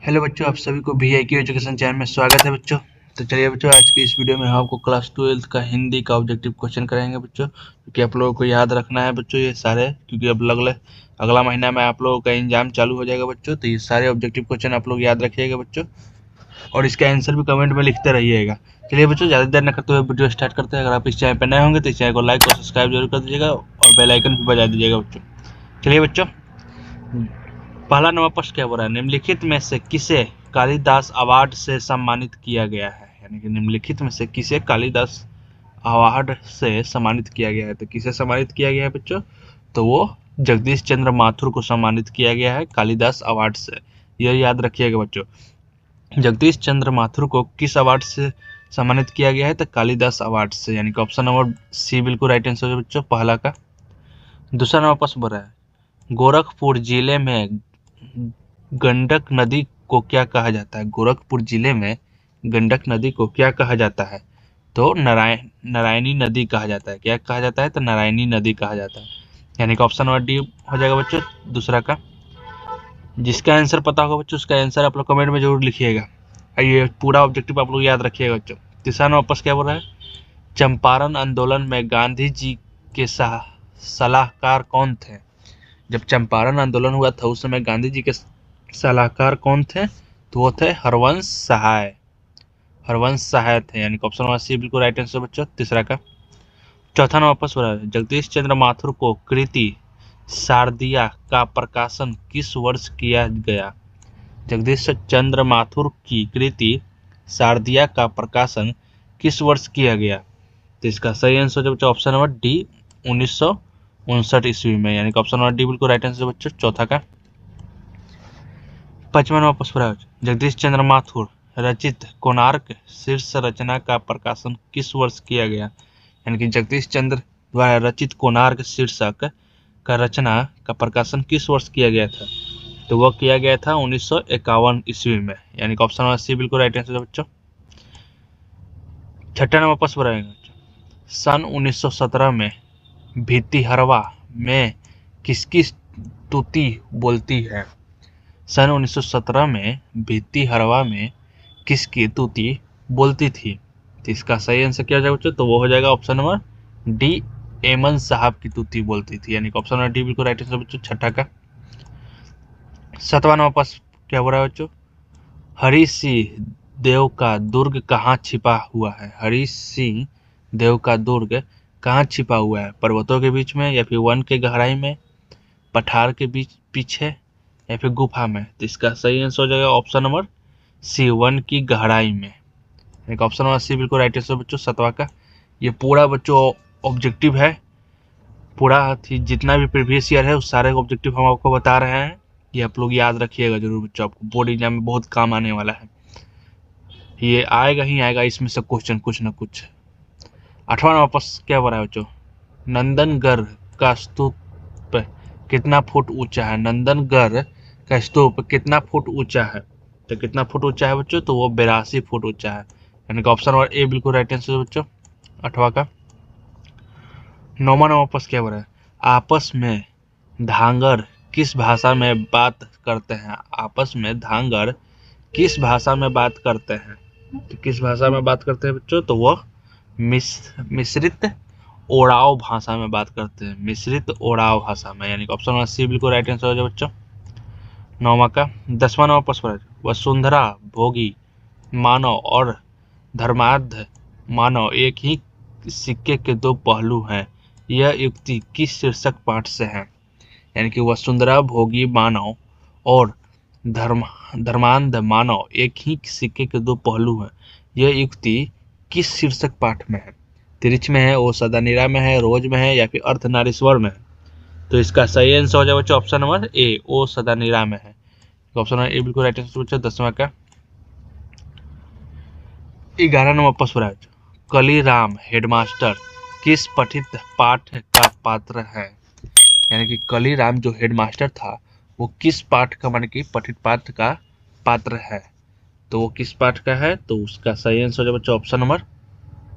Hello बच्चों, आप सभी को वीआईक्यू एजुकेशन चैनल में स्वागत है बच्चों। तो चलिए बच्चों, आज की इस वीडियो में हम आपको क्लास 12 का हिंदी का ऑब्जेक्टिव क्वेश्चन कराएंगे बच्चों, क्योंकि आप लोगों को याद रखना है बच्चों ये सारे, क्योंकि अब अगला महीना में आप लोगों का एग्जाम चालू हो जाएगा बच्चों। तो ये सारे ऑब्जेक्टिव क्वेश्चन आप लोग याद रखिएगा बच्चों, और इसका आंसर भी कमेंट में लिखते रहिएगा। चलिए बच्चों, ज़्यादा देर न करते हुए वीडियो स्टार्ट करते हैं। अगर आप इस चैनल पर नए होंगे तो इस चैनल को लाइक और सब्सक्राइब जरूर कर दीजिएगा, और बेल आइकन भी बजा दीजिएगा बच्चों। चलिए बच्चों, पहला नंबर प्रश्न क्या बोल रहा है, निम्नलिखित में से किसे कालिदास अवार्ड से सम्मानित किया गया है। यानी कि निम्नलिखित में से किसे कालिदास अवार्ड से सम्मानित किया गया है। तो किसे सम्मानित किया गया है बच्चों, तो वो जगदीश चंद्र माथुर को सम्मानित किया गया है कालिदास अवार्ड से। यह याद रखिएगा बच्चों, जगदीश चंद्र माथुर को किस अवार्ड से सम्मानित किया गया है, तो कालिदास अवार्ड से। यानी कि ऑप्शन नंबर सी बिल्कुल राइट आंसर है बच्चों, पहला का। दूसरा नंबर प्रश्न बोल रहा है, गोरखपुर जिले में गंडक नदी को क्या कहा जाता है। गोरखपुर जिले में गंडक नदी को क्या कहा जाता है, तो नारायणी नदी कहा जाता है। क्या कहा जाता है, तो नारायणी नदी कहा जाता है। यानी कि ऑप्शन नंबर डी हो जाएगा बच्चों, दूसरा का। जिसका आंसर पता होगा बच्चों, उसका आंसर आप लोग कमेंट में जरूर लिखिएगा। ये पूरा ऑब्जेक्टिव आप लोग याद रखिएगा बच्चों। तीसरा नंबर प्रश्न क्या बोल रहा है, चंपारण आंदोलन में गांधी जी के सलाहकार कौन थे। जब चंपारण आंदोलन हुआ था उस समय गांधी जी के सलाहकार कौन थे, तो वो थे हरवंश सहाय। हरवंश सहाय थे। यानी कि ऑप्शन नंबर सी बिल्कुल राइट आंसर बच्चों, तीसरा का। चौथा नंबर प्रश्न है, जगदीश चंद्र माथुर को कृति शारदिया का प्रकाशन किस वर्ष किया गया। जगदीश चंद्र माथुर की कृति शारदिया का प्रकाशन किस वर्ष किया गया। तो इसका सही आंसर बच्चों ऑप्शन नंबर डी 1959 ईस्वी में। यानी कि ऑप्शन नंबर डी बिल्कुल राइट आंसर बच्चों, चौथा का। पांचवा नंबर प्रश्न, जगदीश चंद्र माथुर रचित कोणार्क शीर्ष रचना का प्रकाशन किस वर्ष किया गया। यानी कि जगदीश चंद्र द्वारा रचित कोणार्क शीर्षक का रचना का प्रकाशन किस वर्ष किया गया था, तो वह किया गया था 1951 ईस्वी में। यानी कि ऑप्शन नंबर सी बिल्कुल राइट आंसर बच्चों। छठा नंबर प्रश्न रहेगा, सन 1917 में भितिहरवा में किसकी स्तुति बोलती है। सन 1917 में भितिहरवा में किसकी स्तुति बोलती थी। तो इसका सही आंसर क्या हो जाएगा बच्चों, तो वो हो जाएगा ऑप्शन नंबर डी, एमन साहब की स्तुति बोलती थी। यानी कि ऑप्शन नंबर डी बिल्कुल राइट आंसर बच्चों, छठा का। सातवां नंबर प्रश्न क्या बोल रहा है बच्चों, हरि सिंह देव का दुर्ग कहाँ छिपा हुआ है। हरि सिंह देव का दुर्ग कहाँ छिपा हुआ है, पर्वतों के बीच में, या फिर वन के गहराई में, पठार के बीच पीछे, या फिर गुफा में। तो इसका सही आंसर हो जाएगा ऑप्शन नंबर सी, वन की गहराई में। एक ऑप्शन नंबर सी बिल्कुल राइट आंसर बच्चों, सातवां का। ये पूरा बच्चों ऑब्जेक्टिव है, पूरा थी जितना भी प्रीवियस ईयर है उस सारे ऑब्जेक्टिव हम आपको बता रहे हैं। ये आप लोग याद रखिएगा जरूर बच्चों, आपको बोर्ड एग्जाम में बहुत काम आने वाला है। ये आएगा ही आएगा इसमें से क्वेश्चन कुछ ना कुछ। आठवां नंबर प्रश्न क्या बोला है बच्चों, नंदनगढ़ का स्तूप कितना फुट ऊंचा है। नंदनगढ़ का स्तूप कितना फुट ऊंचा है, तो कितना फुट ऊंचा है बच्चों, तो वो 82 फुट ऊंचा है। यानी कि ऑप्शन नंबर ए बिल्कुल राइट आंसर बच्चों, आठवां का। नौवां नंबर प्रश्न क्या बोला है, आपस में धांगर किस भाषा में बात करते हैं। आपस में धांगर किस भाषा में बात करते हैं, तो किस भाषा में बात करते हैं बच्चों, तो वो मिश्रित ओराव भाषा में बात करते हैं, मिश्रित ओराव भाषा में। यानी कि ऑप्शन नंबर सी बिल्कुल राइट आंसर हो जाए बच्चों, नौवां का। 10वां नंबर प्रश्न, वसुंधरा भोगी मानव और धर्मार्थ मानव एक ही सिक्के के दो पहलू हैं, यह युक्ति किस शीर्षक पाठ से है। यानी कि वसुंधरा भोगी मानव और धर्मांध मानव एक ही सिक्के के दो पहलू हैं, यह युक्ति किस शीर्षक पाठ में है। तिरिच में है, ओ सदानीरा में है, रोज में है, या फिर अर्धनारीश्वर में है। तो इसका सही आंसर हो जाए बच्चों ऑप्शन नंबर ए, ओ सदानीरा में है। तो ऑप्शन नंबर ए बिल्कुल राइट आंसर बच्चों, 10वां का। 11 नंबर प्रश्न है, कलीराम हेडमास्टर किस पठित पाठ का पात्र है। यानी कि कलीराम जो हेडमास्टर था वो किस पाठ का, माने कि पठित पाठ का पात्र है, तो वो किस पाठ का है, तो उसका सही आंसर हो जाए बच्चों ऑप्शन नंबर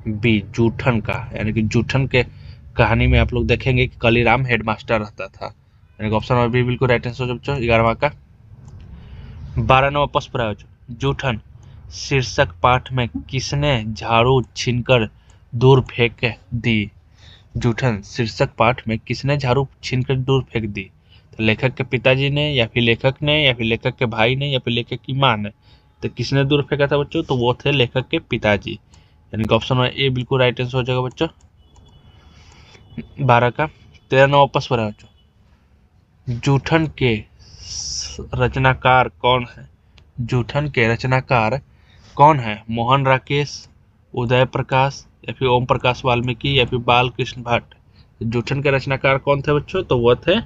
बी, जूठन का। यानी कि जूठन के कहानी में आप लोग देखेंगे कि कलीराम हेडमास्टर रहता था। यानी कि ऑप्शन नंबर बी बिल्कुल राइट आंसर हो जाए बच्चों, 11वां का। 12 नंबर प्रश्न पर आयो जूठन शीर्षक पाठ में किसने झाड़ू छीनकर दूर फेंक दी। जूठन शीर्षक पाठ में किसने झाड़ू छीनकर दूर फेंक दी। तो लेखक के पिताजी ने, या फिर लेखक ने, या फिर लेखक के भाई ने, या फिर लेखक की माँ ने। तो किसने दूर फेंका था बच्चों, तो वो थे लेखक के पिताजी, यानी कि ऑप्शन नंबर ए बिल्कुल राइट आंसर हो जाएगा बच्चों 12 का। 13 नंबर प्रश्न पर बच्चों जूठन के रचनाकार कौन है। जूठन के रचनाकार कौन है, मोहन राकेश, उदय प्रकाश, या फिर ओम प्रकाश वाल्मीकि, या फिर बाल कृष्ण भट्ट। जूठन के रचनाकार कौन थे बच्चों, तो वह थे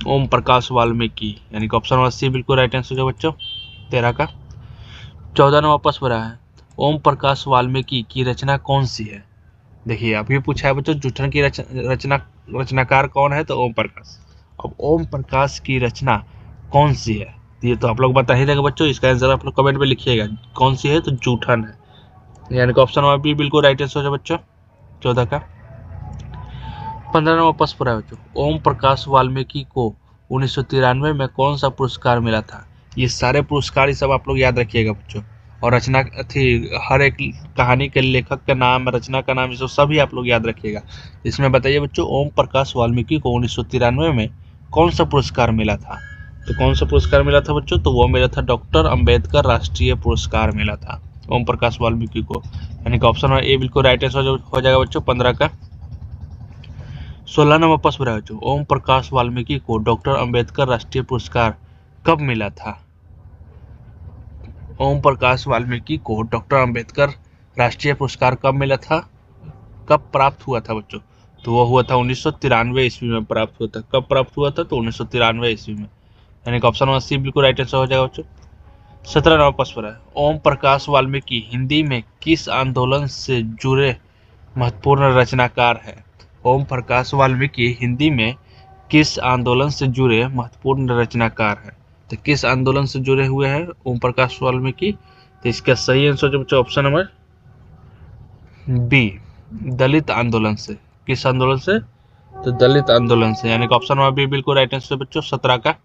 ओम प्रकाश वाल्मीकि, यानी कि ऑप्शन नंबर सी बिल्कुल राइट आंसर हो बच्चों 13 का। 14 नंबर प्रश्न रहा है ओम प्रकाश वाल्मीकि की रचना कौन सी है। देखिए अभी पूछा है बच्चों जूठन की रचनाकार कौन है, तो ओम प्रकाश। अब ओम प्रकाश की रचना कौन सी है, ये तो आप लोग बता ही देंगे बच्चों, इसका आंसर आप लोग कमेंट में लिखिएगा कौन सी है, तो जूठन है, यानी कि ऑप्शन नंबर बी बिल्कुल राइट आंसर है बच्चों 14 का। 15 नंबर प्रश्न पर है बच्चों ओम प्रकाश वाल्मीकि को 1993 में कौन सा पुरस्कार मिला था। ये सारे पुरस्कार ये सब आप लोग याद रखिएगा बच्चों, और रचना थी हर एक कहानी के लेखक का नाम, रचना का नाम, ये सभी आप लोग याद रखिएगा। इसमें बताइए बच्चों ओम प्रकाश वाल्मीकि को 1993 में कौन सा पुरस्कार मिला था। तो कौन सा पुरस्कार मिला था बच्चों, तो वो मिला था डॉक्टर अंबेडकर राष्ट्रीय पुरस्कार मिला था ओम प्रकाश वाल्मीकि को, यानी कि ऑप्शन नंबर ए बिल्कुल राइट आंसर हो जाएगा बच्चों 15 का। 16 नंबर प्रश्न है बच्चों ओम प्रकाश वाल्मीकि को डॉक्टर अंबेडकर राष्ट्रीय पुरस्कार कब मिला था। ओम प्रकाश वाल्मीकि को डॉक्टर अंबेडकर राष्ट्रीय पुरस्कार कब मिला था, कब प्राप्त हुआ था बच्चों, तो वो हुआ था 1993 ईस्वी में प्राप्त हुआ था। कब प्राप्त हुआ था, तो 1993 ईस्वी में, यानी कि ऑप्शन नंबर सी बिल्कुल राइट आंसर हो जाएगा बच्चों। 17 नंबर प्रश्न है ओम प्रकाश वाल्मीकि हिंदी में किस आंदोलन से जुड़े महत्वपूर्ण रचनाकार है। ओम प्रकाश वाल्मीकि हिंदी में किस आंदोलन से जुड़े महत्वपूर्ण रचनाकार हैं। तो किस आंदोलन से जुड़े हुए हैं ओम प्रकाश वाल्मीकि, तो इसका सही आंसर जो बच्चों ऑप्शन नंबर बी दलित आंदोलन से। किस आंदोलन से, तो दलित आंदोलन से, यानी कि ऑप्शन नंबर बी बिल्कुल राइट आंसर बच्चों 17 का।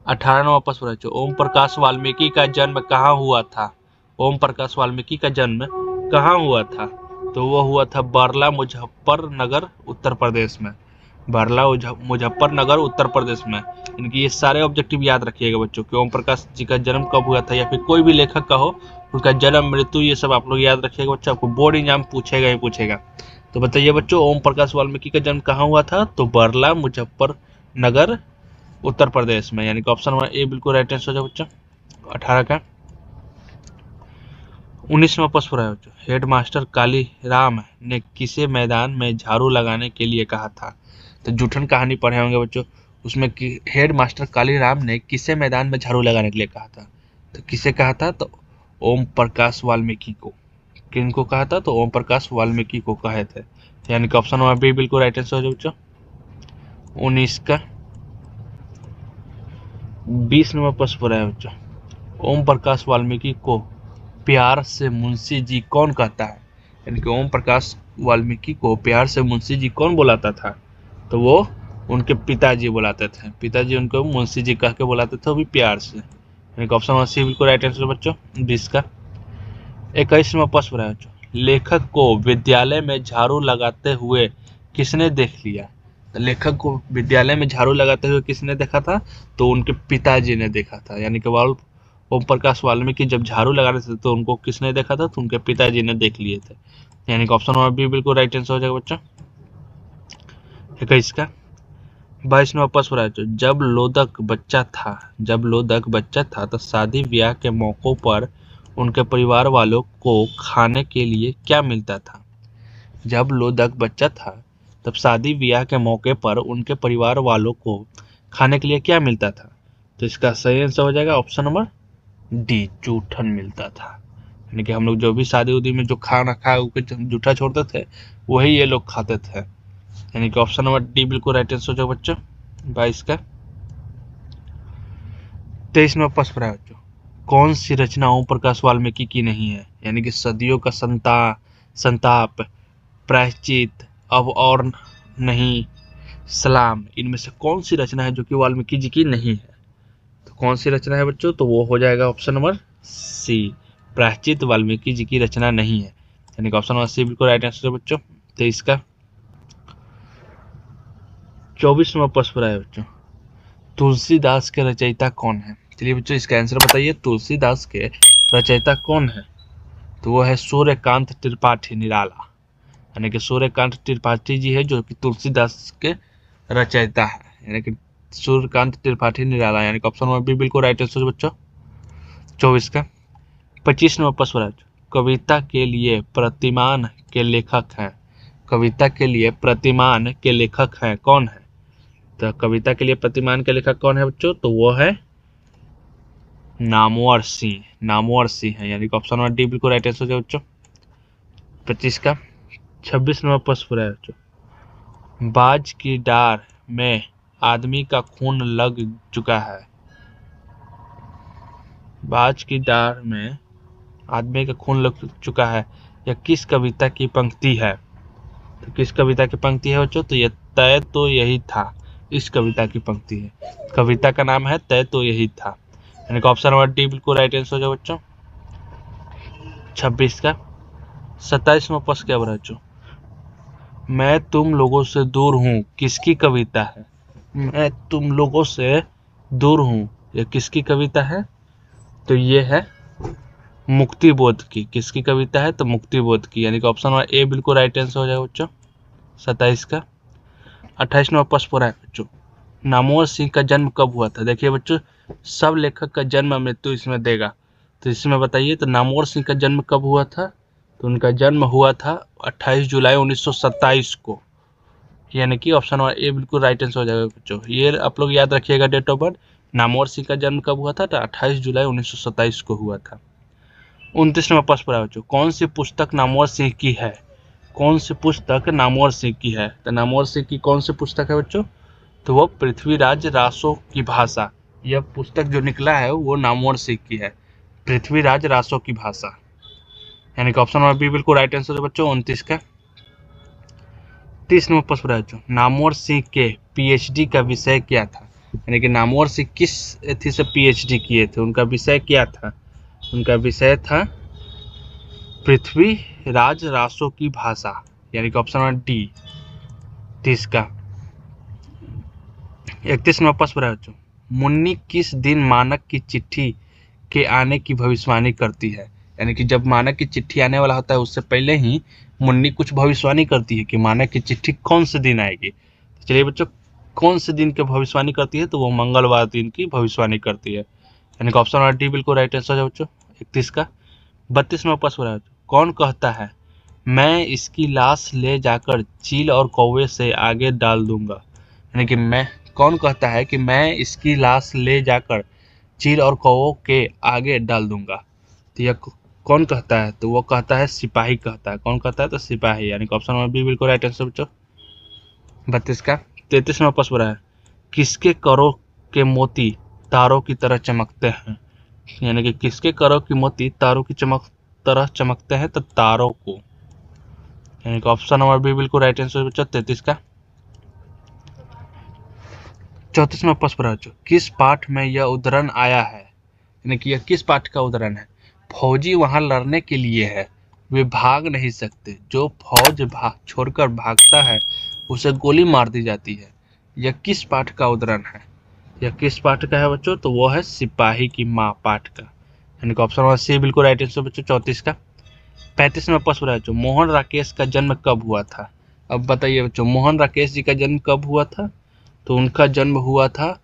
18 नंबर प्रश्न बच्चों ओम प्रकाश वाल्मीकि का जन्म कहाँ हुआ था। ओम प्रकाश वाल्मीकि का जन्म कहाँ हुआ था, तो वो हुआ था बारला मुजफ्फरनगर उत्तर प्रदेश में। बारला मुजफ्फरनगर उत्तर प्रदेश में। इनकी ये सारे ऑब्जेक्टिव याद रखिएगा बच्चों कि ओम प्रकाश जी का जन्म कब हुआ था, या फिर कोई भी लेखक का हो उनका जन्म मृत्यु ये सब आप लोग याद रखिएगा बच्चों, आपको बोर्ड एग्जाम पूछेगा ही पूछेगा। तो बताइए बच्चों ओम प्रकाश वाल्मीकि का जन्म कहाँ हुआ था, तो बारला मुजफ्फरनगर उत्तर प्रदेश में, यानी कि ऑप्शन नंबर ए बिल्कुल राइट आंसर हो जाए बच्चों 18 का। 19 नंबर प्रश्न है बच्चों हेड मास्टर कालीराम ने किसे मैदान में झाड़ू लगाने के लिए कहा था। तो जूठन कहानी पढ़े होंगे बच्चों, उसमें हेड मास्टर कालीराम ने किसे मैदान में झाड़ू लगाने के लिए कहा था। तो किसे कहा था, तो ओम प्रकाश वाल्मीकि को। किनको कहा था, तो ओम प्रकाश वाल्मीकि को कहे थे, यानी कि ऑप्शन नंबर बी बिल्कुल राइट आंसर हो जाए बच्चों 19 का। 20 नंबर प्रश्न पर है बच्चों ओम प्रकाश वाल्मीकि को प्यार से मुंशी जी कौन कहता है। यानी कि ओम प्रकाश वाल्मीकि को प्यार से मुंशी जी कौन बुलाता था, तो वो उनके पिताजी बुलाते थे। पिताजी उनको मुंशी जी कह के बुलाते थे, वो भी प्यार से, यानी कि ऑप्शन सी बिल्कुल राइट आंसर बच्चों 20 का। 21 नंबर प्रश्न है बच्चों लेखक को विद्यालय में झाड़ू लगाते हुए किसने देख लिया। तो लेखक को विद्यालय में झाड़ू लगाते हुए किसने देखा था, तो उनके पिताजी ने देखा था, यानी कि ओम प्रकाश वाल्मीकि जब झाड़ू लगा रहे थे तो उनको किसने देखा था, तो उनके पिताजी ने देख लिए थे, यानी कि ऑप्शन नंबर बी बिल्कुल राइट आंसर हो जाएगा बच्चों 21 का। 22 नंबर प्रश्न है जब लोदक बच्चा था तो शादी ब्याह के मौकों पर उनके परिवार वालों को खाने के लिए क्या मिलता था। जब लोदक बच्चा था तब शादी ब्याह के मौके पर उनके परिवार वालों को खाने के लिए क्या मिलता था। तो इसका सही आंसर हो जाएगा ऑप्शन नंबर डी जूठन मिलता था, यानी कि हम लोग जो भी शादी उदी में जो खाना खा के जूठा छोड़ते थे वही ये लोग खाते थे, यानी कि ऑप्शन नंबर डी बिल्कुल राइट आंसर हो जाएगा बच्चों 22 का। 23 नंबर प्रश्न है बच्चों कौन सी रचना ओम प्रकाश वाल्मीकि की नहीं है। यानी कि सदियों का संताप, प्रायश्चित, अब और नहीं, सलाम, इनमें से कौन सी रचना है जो कि वाल्मीकि जी की नहीं है। तो कौन सी रचना है बच्चों? तो वो हो जाएगा ऑप्शन नंबर सी, प्रायश्चित वाल्मीकि जी की रचना नहीं है, यानी कि ऑप्शन नंबर सी बिल्कुल राइट आंसर है बच्चों। तो इसका 24वां प्रश्न है बच्चों, तुलसीदास के रचयिता कौन है? चलिए बच्चों इसका आंसर बताइए, तुलसीदास के रचयिता कौन है? तो वो है सूर्यकांत त्रिपाठी निराला, यानी कि सूर्यकांत त्रिपाठी जी है जो कि तुलसीदास के रचयिता है, यानी कि सूर्यकांत त्रिपाठी निराला, यानी कि ऑप्शन नंबर बी बिल्कुल राइट आंसर बच्चों। 24 का 25वां प्रश्न है, कविता के लिए प्रतिमान के लेखक हैं, कविता के लिए प्रतिमान के लेखक हैं कौन है? तो कविता के लिए प्रतिमान के लेखक कौन है बच्चों? तो वो है नामवर सिंह, नामवर सिंह है, यानी कि ऑप्शन नंबर डी बिल्कुल राइट आंसर है बच्चों। 25 का 26वां प्रश्न है बच्चों, बाज की डार में आदमी का खून लग चुका है, बाज की डार में आदमी का खून लग चुका है, यह किस कविता की पंक्ति है? तो किस कविता की पंक्ति है बच्चों? तो यह तय तो यही था, इस कविता की पंक्ति है, कविता का नाम है तय तो यही था, यानी कि ऑप्शन नंबर डी बिल्कुल राइट आंसर हो बच्चों। 26 का 27वां प्रश्न क्या बना बच्चों, मैं तुम लोगों से दूर हूँ किसकी कविता है? मैं तुम लोगों से दूर हूँ, यह किसकी कविता है? तो ये है मुक्तिबोध की, किसकी कविता है? तो मुक्तिबोध की, यानी कि ऑप्शन नंबर ए बिल्कुल राइट आंसर हो जाएगा बच्चों। 27 का 28वां प्रश्न पूरा है बच्चों, नामवर सिंह का जन्म कब हुआ था? देखिए बच्चों सब लेखक का जन्म मृत्यु इसमें देगा, तो इसमें बताइए तो नामवर सिंह का जन्म कब हुआ था? तो उनका जन्म हुआ था 28 जुलाई 1927 को, यानी कि ऑप्शन नंबर ए बिल्कुल राइट आंसर हो जाएगा बच्चों। ये आप लोग याद रखिएगा date of birth, Namvar Singh का जन्म कब हुआ था? तो 28 जुलाई 1927 को हुआ था। 29वां प्रश्न पूरा बच्चों, कौन सी पुस्तक नामवर सिंह की है? कौन सी पुस्तक नामवर सिंह की है? तो नामवर सिंह की कौन सी पुस्तक है बच्चों? तो वो पृथ्वीराज रासो की भाषा, यह पुस्तक जो निकला है वो नामवर सिंह की है, पृथ्वीराज रासो की भाषा, यानी कि ऑप्शन नंबर बी बिल्कुल राइट आंसर है बच्चों। 29 का 30वां प्रश्न बच्चों, नामवर सिंह के पीएचडी का विषय क्या था? यानी कि नामवर सिंह किस एथी से पीएचडी किए थे, उनका विषय क्या था? उनका विषय था पृथ्वीराज रासो की भाषा, यानी कि ऑप्शन नंबर डी। 30 का 31वां प्रश्न बच्चों, मुन्नी किस दिन मानक की चिट्ठी के आने की भविष्यवाणी करती है? यानी कि जब मानक की चिट्ठी आने वाला होता है उससे पहले ही मुन्नी कुछ भविष्यवाणी करती है कि मानक की चिट्ठी कौन से दिन आएगी। तो चलिए बच्चों कौन से दिन की भविष्यवाणी करती है? तो वो मंगलवार दिन की भविष्यवाणी करती है, यानी कि ऑप्शन नंबर डी बिल्कुल राइट आंसर है बच्चों। 31 का 32वां प्रश्न है, कौन कहता है मैं इसकी लाश ले जाकर चील और कौवे से आगे डाल दूंगा? यानी कि मैं कौन कहता है कि मैं इसकी लाश ले जाकर चील और कौवों के आगे डाल दूंगा? तो यह कौन कहता है? तो वो कहता है सिपाही कहता है, कौन कहता है? तो सिपाही, यानी कि ऑप्शन नंबर बी बिल्कुल राइट आंसर बच्चों। 32 का 33वां प्रश्न है, किसके करों के मोती तारों की तरह चमकते हैं? यानी कि किसके करों की मोती तारों की तरह चमकते हैं? तो तारों को, यानी कि ऑप्शन नंबर बी बिल्कुल राइट आंसर बच्चों। 33 का 34वां प्रश्न है, किस पाठ में यह उदाहरण आया है? यानी कि यह किस पाठ का उदाहरण है? फौजी वहां लड़ने के लिए है, वे भाग नहीं सकते, जो फौज छोड़कर भागता है उसे गोली मार दी जाती है, यह किस पाठ का उदाहरण है? यह किस पाठ का है बच्चों? तो वो है सिपाही की माँ पाठ का, यानी कि ऑप्शन नंबर सी बिल्कुल राइट आंसर बच्चों। 34 का 35वां प्रश्न है, मोहन राकेश का जन्म कब हुआ था? अब बताइए बच्चों मोहन राकेश जी का जन्म कब हुआ था? तो उनका जन्म हुआ था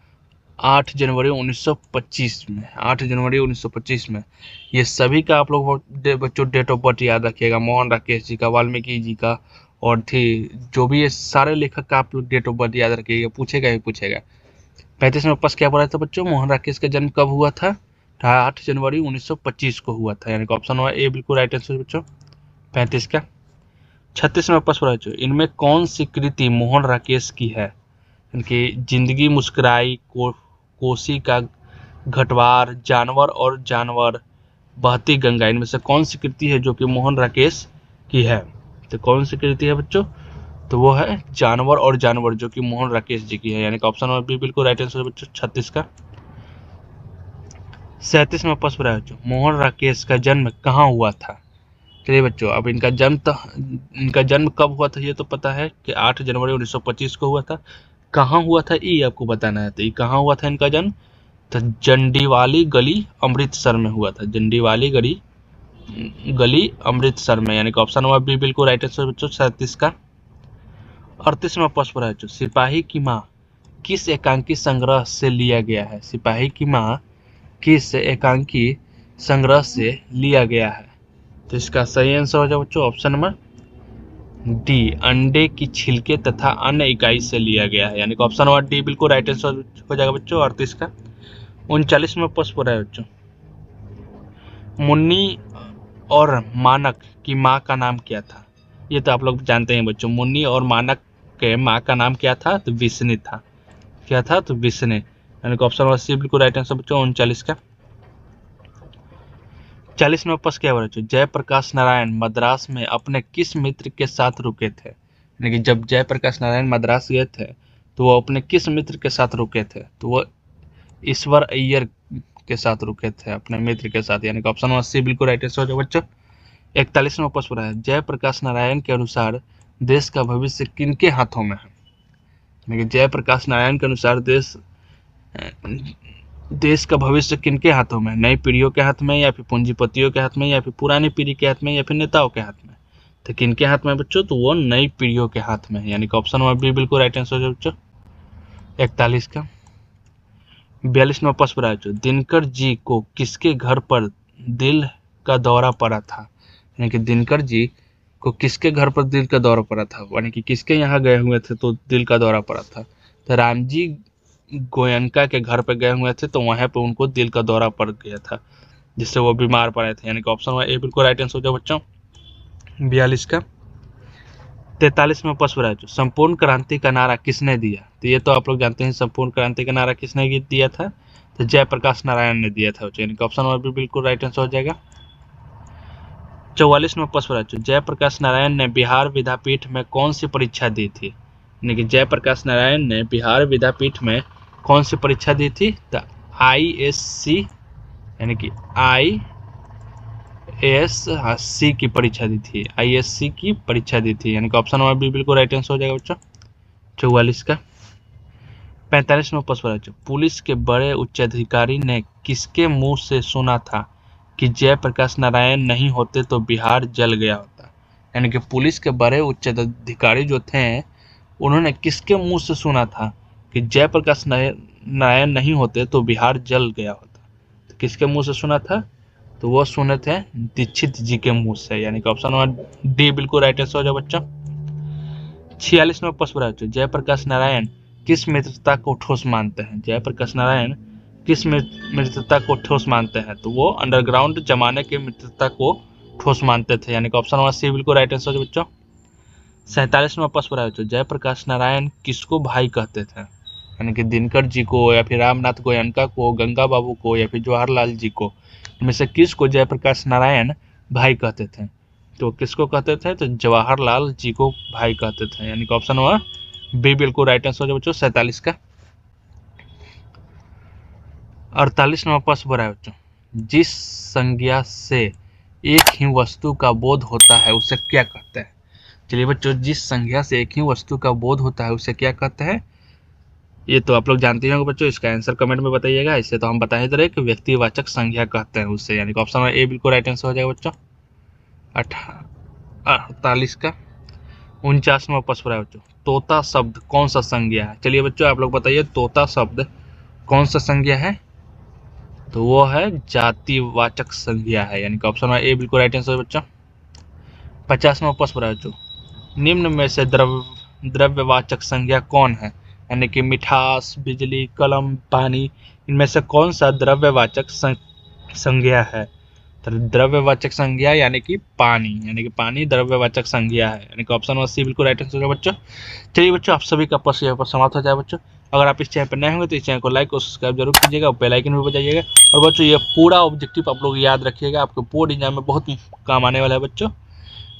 8 जनवरी 1925 में, 8 जनवरी 1925 में। ये सभी का आप लोग बच्चों डेट ऑफ बर्थ याद रखिएगा, मोहन राकेश जी का, वाल्मीकि जी का, और थी जो भी ये सारे लेखक का आप लोग डेट ऑफ बर्थ याद रखिएगा, पूछेगा ही पूछेगा। 35वां प्रश्न क्या बोला था बच्चों, मोहन राकेश का जन्म कब हुआ था? 8 जनवरी 1925 को हुआ था, यानी कि ऑप्शन नंबर ए बिल्कुल राइट आंसर बच्चों। 35 का 36वां प्रश्न बच्चों, इनमें कौन सी कृति मोहन राकेश की है? इनकी जिंदगी मुस्कुराई, कोसी का घटवार, जानवर और जानवर, बहती गंगा, इनमें से कौन सी कृति है जो कि मोहन राकेश की है? तो कौन सी कृति है बच्चों? तो वो है जानवर और जानवर, जो कि मोहन राकेश जी की है, यानी कि ऑप्शन नंबर बी बिल्कुल राइट आंसर बच्चों। 36 का 37वां प्रश्न है बच्चों, मोहन राकेश का जन्म कहाँ हुआ था। चलिए बच्चों, अब इनका जन्म कब हुआ था ये तो पता है कि 8 जनवरी 1925 को हुआ था। कहाँ हुआ था ये आपको बताना है। तो ये कहाँ हुआ था इनका जन्म, तो जंडीवाली गली अमृतसर में हुआ था। जंडीवाली गली अमृतसर में, यानी कि ऑप्शन नंबर बी बिल्कुल राइट आंसर बच्चों 37 का। 38वां प्रश्न है बच्चों, सिपाही की माँ किस एकांकी संग्रह से लिया गया है। सिपाही की माँ किस एकांकी संग्रह से लिया गया है। तो इसका सही आंसर हो जाए बच्चों ऑप्शन नंबर डी, अंडे की छिलके तथा अन्य इकाई से लिया गया है, यानी कि ऑप्शन नंबर डी बिल्कुल राइट आंसर हो जाएगा बच्चों 38 का। 39वां प्रश्न है बच्चों, मुन्नी और मानक की माँ का नाम क्या था। ये तो आप लोग जानते हैं बच्चों, मुन्नी और मानक के माँ का नाम क्या था, तो विष्णु था। क्या था, तो विष्णु, यानी कि ऑप्शन नंबर सी बिल्कुल राइट आंसर बच्चों 39 का। 40वां प्रश्न क्या बच्चों, जयप्रकाश नारायण मद्रास में अपने किस मित्र के साथ रुके थे। यानी कि जब जयप्रकाश नारायण मद्रास गए थे तो वो अपने किस मित्र के साथ रुके थे, तो वो ईश्वर अय्यर के साथ रुके थे, अपने मित्र के साथ, यानी कि ऑप्शन नंबर सी बिल्कुल राइट आंसर हो जाएगा बच्चों। 41वां प्रश्न है, जयप्रकाश नारायण के अनुसार देश का भविष्य किनके हाथों में है। यानी कि जयप्रकाश नारायण के अनुसार देश का भविष्य किनके हाथों में, नई पीढ़ियों के हाथ में, या फिर पूंजीपतियों के हाथ में, या फिर पुरानी पीढ़ी के हाथ में, या फिर नेताओं के हाथ में। तो किनके हाथ में बच्चों, तो वो नई पीढ़ियों के हाथ में है, यानी कि ऑप्शन नंबर बी बिल्कुल राइट आंसर हो बच्चों 41 का। 42वां प्रश्न है बच्चों, दिनकर जी को किसके घर पर दिल का दौरा पड़ा था। यानी कि दिनकर जी को किसके घर पर दिल का दौरा पड़ा था, यानी कि किसके यहाँ गए हुए थे तो दिल का दौरा पड़ा था। तो रामजी गोयनका के घर पे गए हुए थे, तो वहां पे उनको दिल का दौरा पड़ गया था, जिससे वो बीमार पड़े थे, यानी कि ऑप्शन ए बिल्कुल राइट आंसर हो जाए बच्चों 42 का। 43वां प्रश्न है, संपूर्ण क्रांति का नारा किसने दिया। तो ये तो आप लोग जानते हैं, संपूर्ण क्रांति का नारा किसने दिया था, तो जयप्रकाश नारायण ने दिया था, यानी कि ऑप्शन नंबर बी बिल्कुल राइट आंसर हो जाएगा। 44वां प्रश्न है, जयप्रकाश नारायण ने बिहार विद्यापीठ में कौन सी परीक्षा दी थी। यानी कि जयप्रकाश नारायण ने बिहार विद्यापीठ में कौन सी परीक्षा दी थी, तो ISC, यानी कि ISC की परीक्षा दी थी, ISC की परीक्षा दी थी, यानी कि ऑप्शन नंबर बी बिल्कुल राइट आंसर हो जाएगा बच्चों 44 का। 45वां प्रश्न है, पुलिस के बड़े उच्चाधिकारी ने किसके मुंह से सुना था कि जयप्रकाश नारायण नहीं होते तो बिहार जल गया होता। यानी कि पुलिस के बड़े उच्चाधिकारी जो थे उन्होंने किसके मुंह से सुना था कि जयप्रकाश नारायण नहीं होते तो बिहार जल गया होता। तो किसके मुंह से सुना था, तो वो सुने थे दीक्षित जी के मुंह से, यानी कि ऑप्शन नंबर डी बिल्कुल राइट आंसर हो जाए बच्चा। 46वां प्रश्न है, जयप्रकाश नारायण किस मित्रता को ठोस मानते हैं। जयप्रकाश नारायण किस मित्रता को ठोस मानते हैं, तो वो अंडरग्राउंड जमाने की मित्रता को ठोस मानते थे, यानी कि ऑप्शन नंबर सी बिल्कुल राइट आंसर है बच्चों। 47वां प्रश्न है, जयप्रकाश नारायण किसको भाई कहते थे। यानी कि दिनकर जी को, या फिर रामनाथ गोयनका को, गंगा बाबू को, या फिर जवाहरलाल जी को, इनमें से किसको जयप्रकाश नारायण भाई कहते थे। तो किसको कहते थे, तो जवाहरलाल जी को भाई कहते थे, यानी कि ऑप्शन नंबर बी बिल्कुल राइट आंसर हो बच्चों 47 का। 48वां प्रश्न है बच्चों, जिस संज्ञा से एक ही वस्तु का बोध होता है उसे क्या कहते हैं। चलिए बच्चों, जिस संज्ञा से एक ही वस्तु का बोध होता है उसे क्या कहते हैं, ये तो आप लोग जानते होंगे बच्चों, इसका आंसर कमेंट में बताइएगा। इसे तो हम बता ही दे रहे कि व्यक्तिवाचक संज्ञा कहते हैं उससे, यानी कि ऑप्शन नंबर ए बिल्कुल राइट आंसर हो जाएगा बच्चों 48 का। 49वां प्रश्न है बच्चों, तोता शब्द कौन सा संज्ञा है। चलिए बच्चों, आप लोग बताइए तोता शब्द कौन सा संज्ञा है, तो वो है जातिवाचक संज्ञा है, यानी कि ऑप्शन नंबर ए बिल्कुल राइट आंसर है बच्चों। 50वां प्रश्न है बच्चों, निम्न में से द्रव्यवाचक संज्ञा कौन है। यानी कि मिठास, बिजली, कलम, पानी, इनमें से कौन सा द्रव्यवाचक संज्ञा है। तो द्रव्यवाचक संज्ञा यानी कि पानी द्रव्यवाचक संज्ञा है, यानी कि ऑप्शन नंबर सी बिल्कुल राइट आंसर है बच्चों। चलिए बच्चों, आप सभी का प्रश्न यहाँ पर समाप्त हो जाए बच्चों। अगर आप इस चैनल पर नए होंगे तो इस चैनल को लाइक और सब्सक्राइब जरूर कीजिएगा, बेल आइकन भी बजाइएगा। और बच्चों, ये पूरा ऑब्जेक्टिव आप लोग याद रखिएगा, आपको बोर्ड एग्जाम में बहुत काम आने वाला है बच्चों।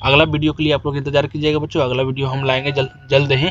अगला वीडियो के लिए आप लोग इंतजार कीजिएगा बच्चों, अगला वीडियो हम लाएंगे जल्द ही।